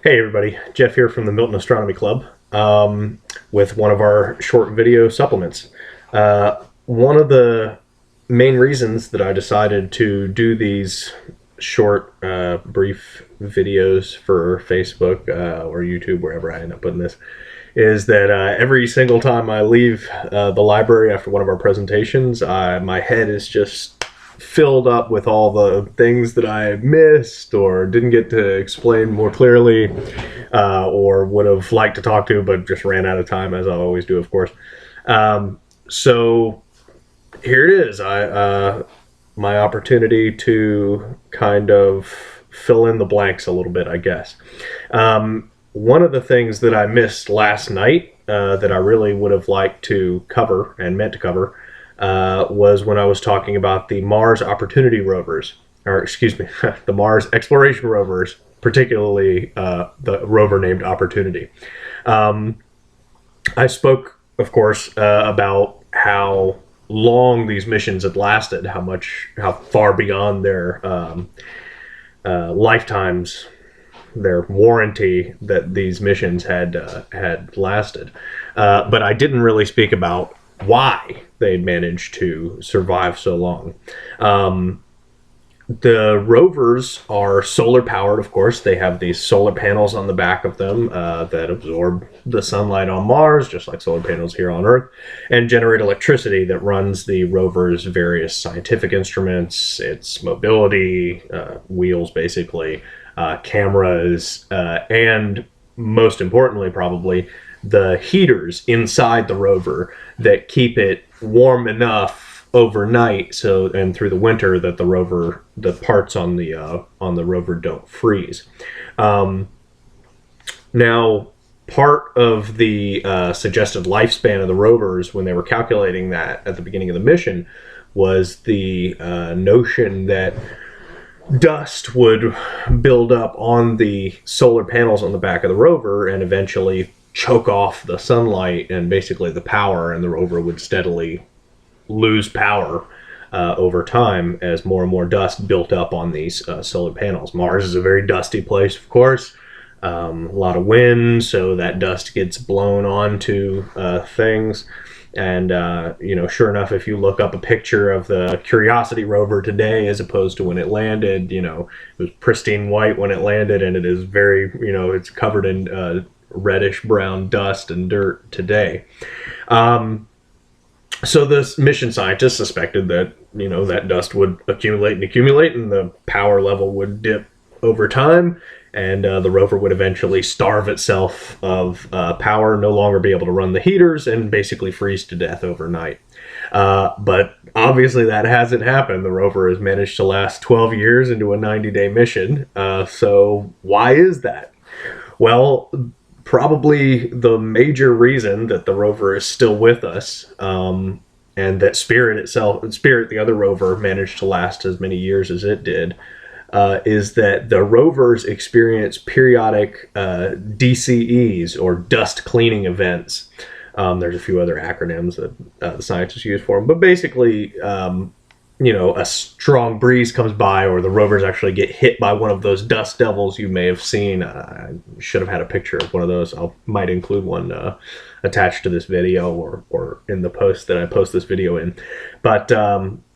Hey everybody, Jeff here from the Milton Astronomy Club with one of our short video supplements. One of the main reasons that I decided to do these short, brief videos for Facebook or YouTube, wherever I end up putting this, is that every single time I leave the library after one of our presentations, my head is just filled up with all the things that I missed or didn't get to explain more clearly, or would have liked to talk to, but just ran out of time, as I always do, of course. So here it is. My opportunity to kind of fill in the blanks a little bit, I guess. One of the things that I missed last night that I really would have liked to cover and meant to cover was when I was talking about the Mars Opportunity rovers, or excuse me, the Mars Exploration rovers, particularly the rover named Opportunity. I spoke, of course, about how long these missions had lasted, how far beyond their lifetimes, their warranty that these missions had lasted. But I didn't really speak about why they'd managed to survive so long. The rovers are solar powered, of course. They have these solar panels on the back of them that absorb the sunlight on Mars, just like solar panels here on Earth, and generate electricity that runs the rover's various scientific instruments, its mobility, wheels basically, cameras, and most importantly probably, the heaters inside the rover that keep it warm enough overnight, and through the winter, that the parts on the rover don't freeze. Now, part of the suggested lifespan of the rovers when they were calculating that at the beginning of the mission was the notion that dust would build up on the solar panels on the back of the rover and eventually choke off the sunlight and basically the power, and the rover would steadily lose power over time as more and more dust built up on these solar panels. Mars is a very dusty place, of course. A lot of wind, so that dust gets blown onto things. And, sure enough, if you look up a picture of the Curiosity rover today as opposed to when it landed, it was pristine white when it landed, and it is very, it's covered in reddish brown dust and dirt today. So this mission scientist suspected that, that dust would accumulate and the power level would dip over time, and the rover would eventually starve itself of power, no longer be able to run the heaters, and basically freeze to death overnight. But obviously that hasn't happened. The rover has managed to last 12 years into a 90-day mission. So why is that? Well, probably the major reason that the rover is still with us, and that Spirit, the other rover, managed to last as many years as it did, is that the rovers experience periodic DCEs, or dust cleaning events. There's a few other acronyms that the scientists use for them, but basically, a strong breeze comes by, or the rovers actually get hit by one of those dust devils you may have seen. I should have had a picture of one of those. I might include one attached to this video or in the post that I post this video in. But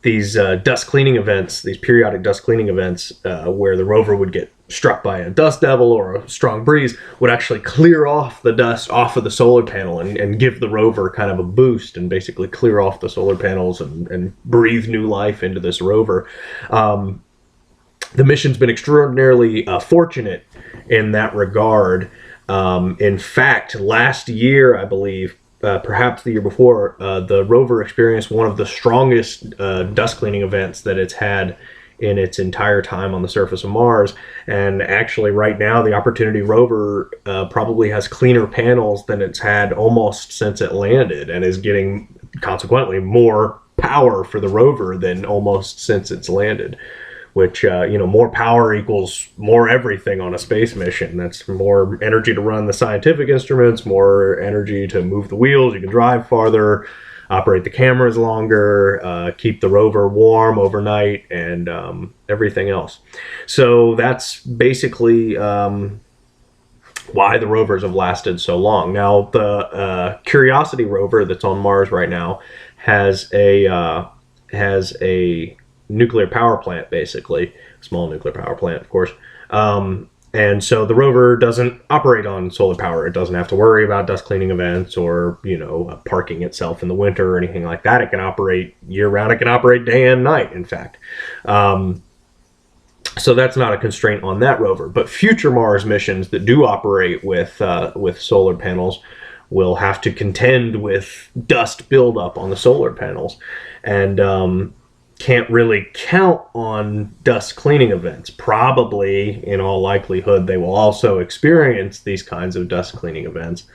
these dust cleaning events, these periodic dust cleaning events, where the rover would get struck by a dust devil or a strong breeze, would actually clear off the dust off of the solar panel and give the rover kind of a boost, and basically clear off the solar panels and breathe new life into this rover. The mission's been extraordinarily fortunate in that regard. In fact, last year, I believe, perhaps the year before, the rover experienced one of the strongest dust cleaning events that it's had in its entire time on the surface of Mars. And actually right now, the Opportunity rover probably has cleaner panels than it's had almost since it landed, and is getting, consequently, more power for the rover than almost since it's landed. Which, more power equals more everything on a space mission. That's more energy to run the scientific instruments, more energy to move the wheels, you can drive farther, operate the cameras longer, keep the rover warm overnight, and everything else. So that's basically why the rovers have lasted so long. Now, the Curiosity rover that's on Mars right now has a nuclear power plant, basically, small nuclear power plant, of course. And so the rover doesn't operate on solar power. It doesn't have to worry about dust cleaning events or, parking itself in the winter or anything like that. It can operate year round. It can operate day and night, in fact. So that's not a constraint on that rover. But future Mars missions that do operate with solar panels will have to contend with dust buildup on the solar panels, and can't really count on dust cleaning events. Probably, in all likelihood, they will also experience these kinds of dust cleaning events.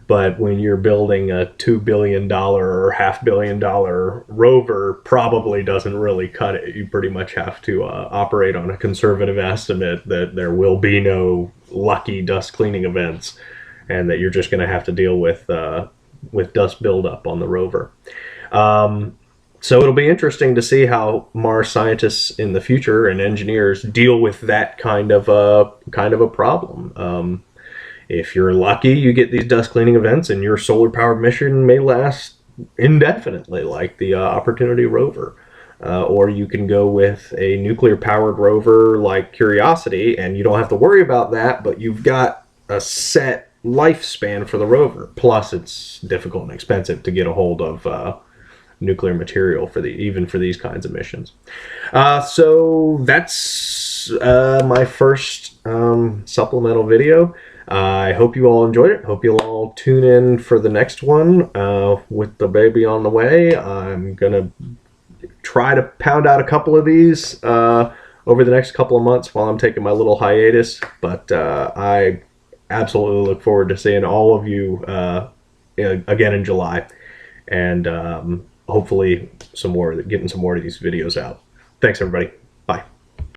But when you're building a $2 billion or $500 million rover, probably doesn't really cut it. You pretty much have to operate on a conservative estimate that there will be no lucky dust cleaning events, and that you're just going to have to deal with dust buildup on the rover. So it'll be interesting to see how Mars scientists in the future and engineers deal with that kind of a problem. If you're lucky, you get these dust cleaning events, and your solar powered mission may last indefinitely, like the Opportunity rover. Or you can go with a nuclear powered rover like Curiosity, and you don't have to worry about that, but you've got a set lifespan for the rover. Plus, it's difficult and expensive to get a hold of nuclear material even for these kinds of missions. So that's my first supplemental video. I hope you all enjoyed it. Hope you'll all tune in for the next one with the baby on the way. I'm gonna try to pound out a couple of these over the next couple of months while I'm taking my little hiatus, but I absolutely look forward to seeing all of you again in July, and hopefully getting some more of these videos out. Thanks, everybody.